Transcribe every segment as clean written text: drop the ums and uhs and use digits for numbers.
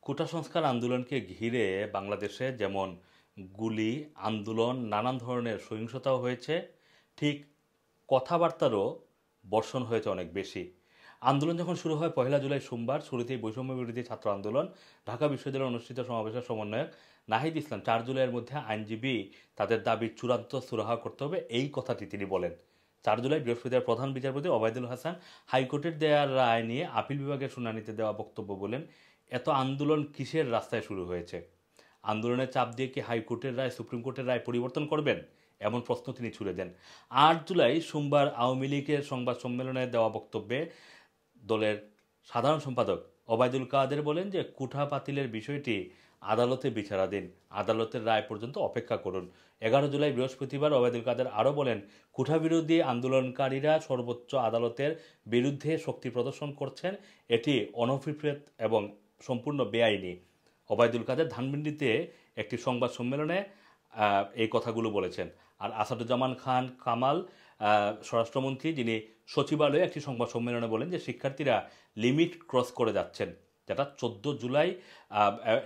কোটা সংস্কার আন্দোলনকে ঘিরে বাংলাদেশে যেমন গুলি, আন্দোলন, নানান ধরনের সহিংসতাও হয়েছে, ঠিক কথাবার্তারও বর্ষণ হয়েছে অনেক বেশি। আন্দোলন যখন শুরু হয় 1 জুলাই সোমবার, শুরুতেই বৈষম্য বিরোধী ছাত্র আন্দোলন, ঢাকা বিশ্ববিদ্যালয়ে অনুষ্ঠিত সমাবেশের সমন্বয়ক নাহিদ ইসলাম 4 জুলাইয়ের মধ্যে আইনজীবী তাদের দাবি চূড়ান্ত সুরাহা করতে হবে, এই কথাটি তিনি বলেন। 4 জুলাই বৃহস্পতিবার প্রধান বিচারপতি ওবায়দুল হাসান হাইকোর্টের দেওয়া রায় নিয়ে আপিল বিভাগের শুনানিতে দেওয়া বক্তব্য বলেন, এত আন্দোলন কিসের রাস্তায় শুরু হয়েছে? আন্দোলনের চাপ দিয়ে কি হাইকোর্টের রায় সুপ্রিম কোর্টের রায় পরিবর্তন করবেন, এমন প্রশ্ন তিনি ছুড়ে দেন। 8 জুলাই সোমবার আওয়ামী লীগের সংবাদ সম্মেলনে দেওয়া বক্তব্যে দলের সাধারণ সম্পাদক ওবায়দুল কাদের বলেন যে কুঠা বাতিলের বিষয়টি আদালতে বিচারাধীন, আদালতের রায় পর্যন্ত অপেক্ষা করুন। 11 জুলাই বৃহস্পতিবার ওবায়দুল কাদের আরও বলেন, কুঠা বিরোধী আন্দোলনকারীরা সর্বোচ্চ আদালতের বিরুদ্ধে শক্তি প্রদর্শন করছেন, এটি অনভিপ্রেত এবং সম্পূর্ণ বেআইনি। ওবায়দুল কাদের ধানমন্ডিতে একটি সংবাদ সম্মেলনে এই কথাগুলো বলেছেন। আর আসাদুজ্জামান খান কামাল, স্বরাষ্ট্রমন্ত্রী, যিনি সচিবালয়ে একটি সংবাদ সম্মেলনে বলেন যে শিক্ষার্থীরা লিমিট ক্রস করে যাচ্ছেন, যেটা 14 জুলাই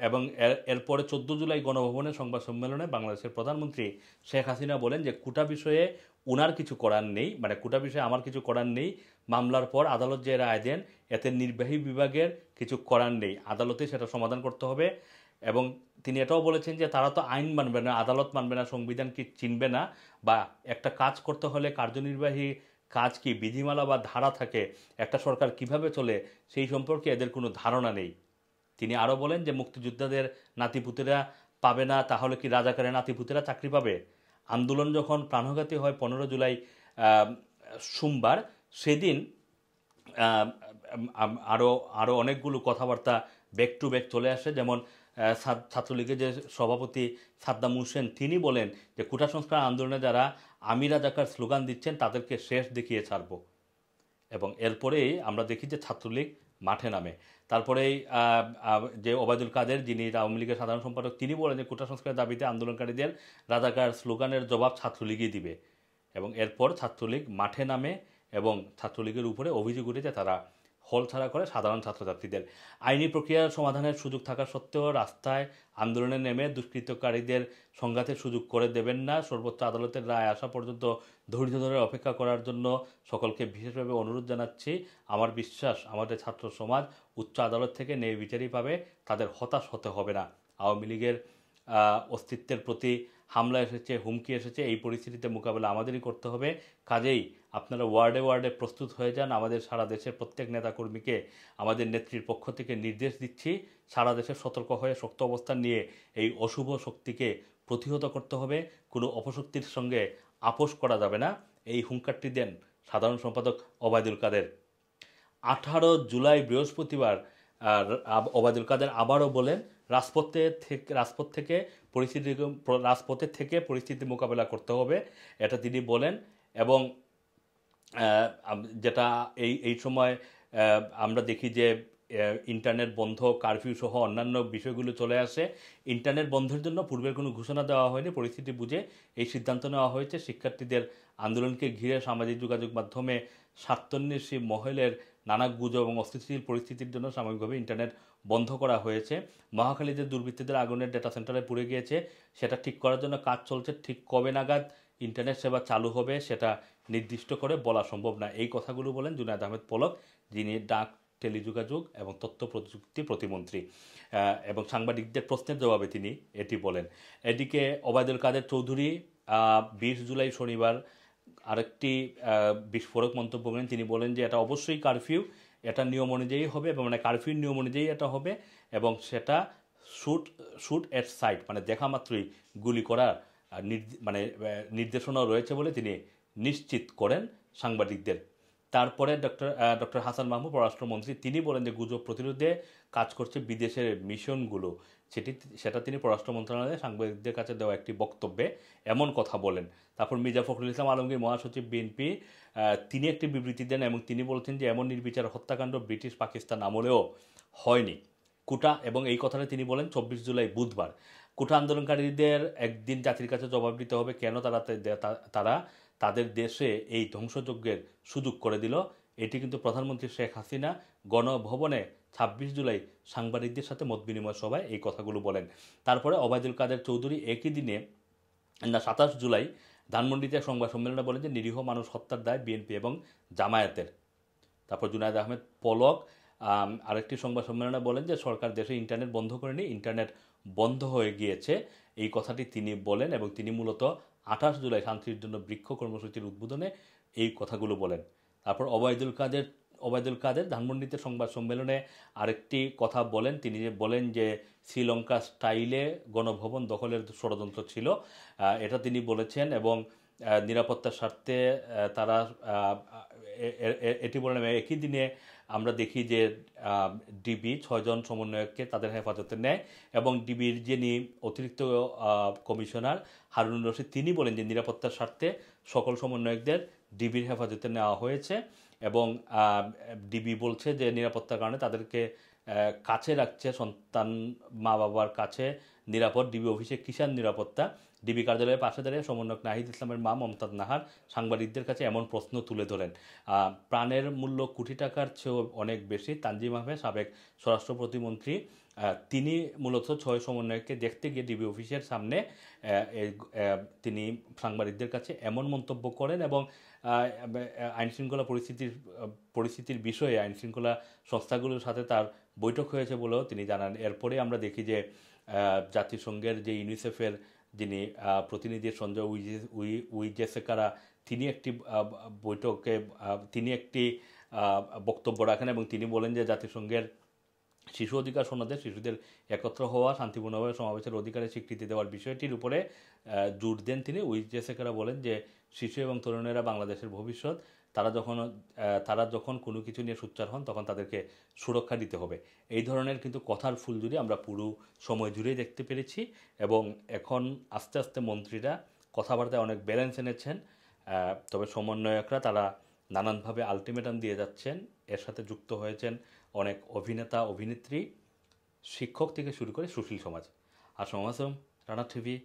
এবং এরপরে 14 জুলাই গণভবনের সংবাদ সম্মেলনে বাংলাদেশের প্রধানমন্ত্রী শেখ হাসিনা বলেন যে কোটা বিষয়ে উনার কিছু করার নেই, মানে কোটা বিষয়ে আমার কিছু করার নেই, মামলার পর আদালত যে রায় দেন এতে নির্বাহী বিভাগের কিছু করার নেই, আদালতে সেটা সমাধান করতে হবে। এবং তিনি এটাও বলেছেন যে তারা তো আইন মানবে না, আদালত মানবে না, সংবিধান কি চিনবে না, বা একটা কাজ করতে হলে কার্যনির্বাহী কাজ কি বিধিমালা বা ধারা থাকে, একটা সরকার কিভাবে চলে সেই সম্পর্কে এদের কোনো ধারণা নেই। তিনি আরও বলেন যে মুক্তিযোদ্ধাদের নাতিপুতেরা পাবে না, তাহলে কি রাজাকারের নাতিপুতেরা চাকরি পাবে? আন্দোলন যখন প্রাণঘাতী হয় 15 জুলাই সোমবার, সেদিন আরও আরও অনেকগুলো কথাবার্তা ব্যাক টু ব্যাক চলে আসে। যেমন ছাত্রলীগের যে সভাপতি সাদ্দাম হোসেন, তিনি বলেন যে কোটা সংস্কার আন্দোলনে যারা আমি রাজাকার স্লোগান দিচ্ছেন তাদেরকে শেষ দেখিয়ে ছাড়ব। এবং এরপরেই আমরা দেখি যে ছাত্রলীগ মাঠে নামে। তারপরেই যে ওবায়দুল কাদের, যিনি আওয়ামী লীগের সাধারণ সম্পাদক, তিনি বলেন যে কোটা সংস্কারের দাবিতে আন্দোলনকারীদের রাজাকার স্লোগানের জবাব ছাত্রলীগই দিবে। এবং এরপর ছাত্রলীগ মাঠে নামে এবং ছাত্রলীগের উপরে অভিযোগ উঠেছে তারা হল ছাড়া করে সাধারণ ছাত্রছাত্রীদের। আইনি প্রক্রিয়ার সমাধানের সুযোগ থাকা সত্ত্বেও রাস্তায় আন্দোলনে নেমে দুষ্কৃতকারীদের সংঘাতের সুযোগ করে দেবেন না। সর্বোচ্চ আদালতের রায় আসা পর্যন্ত ধৈর্য ধরে অপেক্ষা করার জন্য সকলকে বিশেষভাবে অনুরোধ জানাচ্ছি। আমার বিশ্বাস আমাদের ছাত্র সমাজ উচ্চ আদালত থেকে ন্যায় বিচারই পাবে, তাদের হতাশ হতে হবে না। আওয়ামী লীগের অস্তিত্বের প্রতি হামলা এসেছে, হুমকি এসেছে, এই পরিস্থিতিতে মোকাবেলা আমাদেরই করতে হবে। কাজেই আপনারা ওয়ার্ডে ওয়ার্ডে প্রস্তুত হয়ে যান। আমাদের সারা দেশের প্রত্যেক নেতাকর্মীকে আমাদের নেত্রীর পক্ষ থেকে নির্দেশ দিচ্ছি, সারা দেশে সতর্ক হয়ে শক্ত অবস্থান নিয়ে এই অশুভ শক্তিকে প্রতিহত করতে হবে। কোনো অপশক্তির সঙ্গে আপোষ করা যাবে না, এই হুঙ্কারটি দেন সাধারণ সম্পাদক ওবায়দুল কাদের। 18 জুলাই বৃহস্পতিবার ওবায়দুল কাদের আবারও বলেন, রাজপথের থেকে পরিস্থিতি মোকাবেলা করতে হবে, এটা তিনি বলেন। এবং যেটা এই সময় আমরা দেখি যে ইন্টারনেট বন্ধ, কারফিউ সহ অন্যান্য বিষয়গুলো চলে আসে। ইন্টারনেট বন্ধের জন্য পূর্বের কোনো ঘোষণা দেওয়া হয়নি, পরিস্থিতি বুঝে এই সিদ্ধান্ত নেওয়া হয়েছে। শিক্ষার্থীদের আন্দোলনকে ঘিরে সামাজিক যোগাযোগ মাধ্যমে স্বার্থান্বেষী মহলের নানা গুজব এবং অস্থিতিশীল পরিস্থিতির জন্য সাময়িকভাবে ইন্টারনেট বন্ধ করা হয়েছে। মহাখালীতে দুর্বৃত্তদের আগুনের ডেটা সেন্টারে পুড়ে গিয়েছে, সেটা ঠিক করার জন্য কাজ চলছে। ঠিক কবে নাগাদ ইন্টারনেট সেবা চালু হবে সেটা নির্দিষ্ট করে বলা সম্ভব না। এই কথাগুলো বলেন জুনায়েদ আহমেদ পলক, যিনি ডাক, টেলিযোগাযোগ এবং তথ্য প্রযুক্তি প্রতিমন্ত্রী। এবং সাংবাদিকদের প্রশ্নের জবাবে তিনি এটি বলেন। এদিকে ওবায়দুল কাদের চৌধুরী 20 জুলাই শনিবার আরেকটি বিস্ফোরক মন্তব্য করেন। তিনি বলেন যে এটা অবশ্যই কারফিউ, এটা নিয়ম অনুযায়ী হবে, এবং মানে কারফিউর নিয়ম অনুযায়ী এটা হবে, এবং সেটা শুট এট সাইট, মানে দেখা মাত্রই গুলি করার মানে নির্দেশনা রয়েছে বলে তিনি নিশ্চিত করেন সাংবাদিকদের। তারপরে ডক্টর হাসান মাহমুদ, পররাষ্ট্রমন্ত্রী, তিনি বলেন যে গুজব প্রতিরোধে কাজ করছে বিদেশের মিশনগুলো, সেটা তিনি পররাষ্ট্র মন্ত্রণালয়ে সাংবাদিকদের কাছে দেওয়া একটি বক্তব্যে এমন কথা বলেন। তারপর মির্জা ফখরুল ইসলাম আলমগীর, মহাসচিব বিএনপি, তিনি একটি বিবৃতি দেন এবং তিনি বলছেন যে এমন নির্বিচার হত্যাকাণ্ড ব্রিটিশ পাকিস্তান আমলেও হয়নি। কোটা, এবং এই কথাটা তিনি বলেন 24 জুলাই বুধবার। কোটা আন্দোলনকারীদের একদিন জাতির কাছে জবাব দিতে হবে কেন তারা তাদের দেশে এই ধ্বংসযজ্ঞের সুযোগ করে দিল। এটি কিন্তু প্রধানমন্ত্রী শেখ হাসিনা গণভবনে ২৬ জুলাই সাংবাদিকদের সাথে মত বিনিময় সভায় এই কথাগুলো বলেন। তারপরে ওবায়দুল কাদের চৌধুরী একই দিনে ২৭ জুলাই ধানমন্ডিতে সংবাদ সম্মেলনে বলেন যে নিরীহ মানুষ হত্যার দায় বিএনপি এবং জামায়াতের। তারপর জুনায়েদ আহমেদ পলক আরেকটি সংবাদ সম্মেলনে বলেন যে সরকার দেশে ইন্টারনেট বন্ধ করেনি, ইন্টারনেট বন্ধ হয়ে গিয়েছে, এই কথাটি তিনি বলেন এবং তিনি মূলত ২৮ জুলাই শান্তির জন্য বৃক্ষ কর্মসূচির উদ্বোধনে এই কথাগুলো বলেন। তারপর ওবায়দুল কাদের ধানমন্ডিতে সংবাদ সম্মেলনে আরেকটি কথা বলেন, তিনি যে বলেন যে শ্রীলঙ্কা স্টাইলে গণভবন দখলের ষড়যন্ত্র ছিল, এটা তিনি বলেছেন এবং নিরাপত্তার স্বার্থে তারা এটি বলেন। একই দিনে আমরা দেখি যে ডিবি ৬ জন সমন্বয়ককে তাদের হেফাজতে নেয় এবং ডিবির যিনি অতিরিক্ত কমিশনার হারুনুর রশিদ তিনি বলেন যে নিরাপত্তার স্বার্থে সকল সমন্বয়কদের ডিবির হেফাজতে নেওয়া হয়েছে এবং ডিবি বলছে যে নিরাপত্তার কারণে তাদেরকে কাছে রাখছে, সন্তান মা বাবার কাছে নিরাপদ। ডিবি অফিসে কিষাণ নিরাপত্তা। ডিবি কার্যালয়ের পাশে দাঁড়িয়ে সমন্বয়ক নাহিদ ইসলামের মা মমতাজ নাহার সাংবাদিকদের কাছে এমন প্রশ্ন তুলে ধরেন। প্রাণের মূল্য কোটি টাকার চেয়েও অনেক বেশি। তানজিম আহমেদ সাবেক স্বরাষ্ট্র প্রতিমন্ত্রী তিনি মূলত ৬ সমন্বয়ককে দেখতে গিয়ে ডিবি অফিসের সামনে তিনি সাংবাদিকদের কাছে এমন মন্তব্য করেন এবং আইনশৃঙ্খলা পরিস্থিতির বিষয়ে আইনশৃঙ্খলা সংস্থাগুলোর সাথে তার বৈঠক হয়েছে বলেও তিনি জানান। এরপরে আমরা দেখি যে জাতিসংঘের যে ইউনিসেফের যিনি প্রতিনিধি সঞ্জয় উইজেসেকারা তিনি একটি বৈঠকে তিনি একটি বক্তব্য রাখেন এবং তিনি বলেন যে জাতিসংঘের শিশু অধিকার সনদে শিশুদের একত্র হওয়া, শান্তিপূর্ণভাবে সমাবেশের অধিকারের স্বীকৃতি দেওয়ার বিষয়টির উপরে জোর দেন তিনি। উইজেসেকারা বলেন যে শিশু এবং তরুণেরা বাংলাদেশের ভবিষ্যৎ, তারা যখন কোনো কিছু নিয়ে সোচ্চার হন তখন তাদেরকে সুরক্ষা দিতে হবে। এই ধরনের কিন্তু কথার ফুলঝুরি আমরা পুরো সময় জুড়েই দেখতে পেরেছি এবং এখন আস্তে আস্তে মন্ত্রীরা কথাবার্তায় অনেক ব্যালেন্স এনেছেন। তবে সমন্বয়করা তারা নানানভাবে আলটিমেটাম দিয়ে যাচ্ছেন। এর সাথে যুক্ত হয়েছেন অনেক অভিনেতা অভিনেত্রী, শিক্ষক থেকে শুরু করে সুশীল সমাজ। আসসালামু আলাইকুম, রানা টিভি।